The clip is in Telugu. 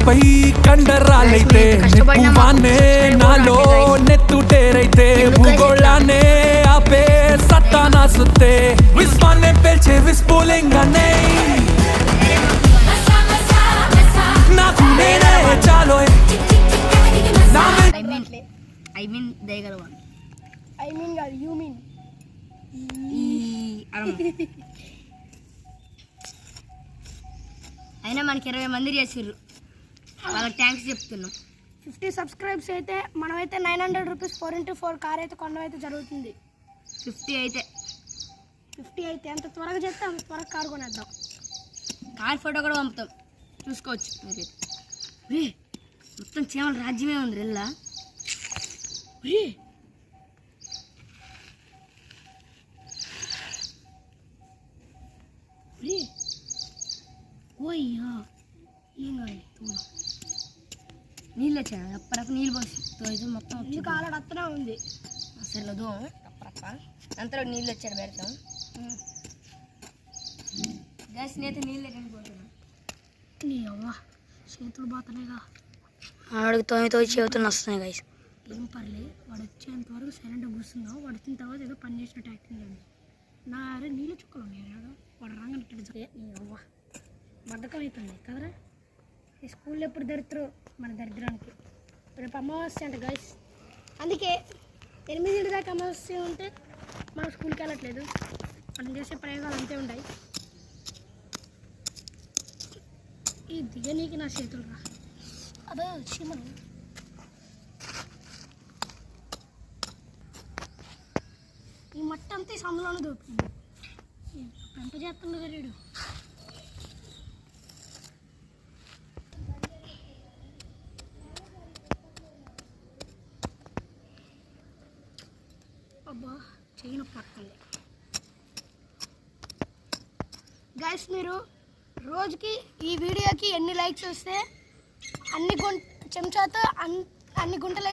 నాపై కండరాలైతే నెప్పువానే నాలో నెత్తుటేరైతే భూగోళాన్నే ఆపే సత్తా నా సుత్తే విశ్వాన్నే పేల్చే విస్ఫులింగానే నాకు నేనే చాలో I mean Daigar one. I mean God, you mean. I don't know. అయినా మనకి 20 మంది చేసిర్రు వాళ్ళకి థ్యాంక్స్ చెప్తున్నాం. 50 సబ్స్క్రైబ్స్ అయితే మనమైతే 900 రూపీస్ 4x4 కార్ అయితే కొనడం అయితే జరుగుతుంది. 50 అయితే ఎంత త్వరగా చేస్తే అంత త్వరగా కార్ కొనేద్దాం. కార్ ఫోటో కూడా పంపుతాం, చూసుకోవచ్చు మీరైతే. మొత్తం చీమల రాజ్యమే ఉంది రెల్లా. నీళ్ళు వచ్చాను అప్పటికి నీళ్ళు పోసి మొత్తం కాలడ అత్తనే ఉంది అసలు దూరం అప్పరప్ప అంతలో నీళ్ళు వచ్చాడు పెడతాం. గ్యాస్ నేత నీళ్ళు పోతున్నాం. నీ అవ్వ చేతులు పోతున్నాయిగా. ఆడికి తోమి చేతులు వస్తున్నాయి గైస్. ఏం పర్లేదు, వాడు వచ్చేంత వరకు సైలెంట్గా కూర్చున్నావు. వాడు వచ్చిన తర్వాత ఏదో పని చేసినట్టు యాక్టింగ్ ఉంది. నా అరే నీళ్ళు చుక్కలు ఉన్నాయి కదా, వాడు రాంగనట్టు నీ అవ్వ బద్ధకం అవుతుంది కదరా. ఈ స్కూల్లో ఎప్పుడు దరిద్రం మన దరిద్రానికి. రేపు అమావాస్య అంట గైస్, అందుకే 8 దాకా అమావాస్య ఉంటే మనం స్కూల్కి వెళ్ళట్లేదు. మనం చేసే ప్రయోగాలు అంతే ఉంటాయి. ఈ దిగనీకి నా చేతులు రా అదే చీమలు. ఈ మట్టి అంతా ఈ సందులోనే దొరుకుతుంది. ఎంత చేస్తుండో గరీడు. అబ్బా చేయను పడుతుంది గైస్. మీరు రోజుకి ఈ వీడియోకి ఎన్ని లైక్స్ వస్తే అన్ని చెంచాతో అన్ని గుంటలు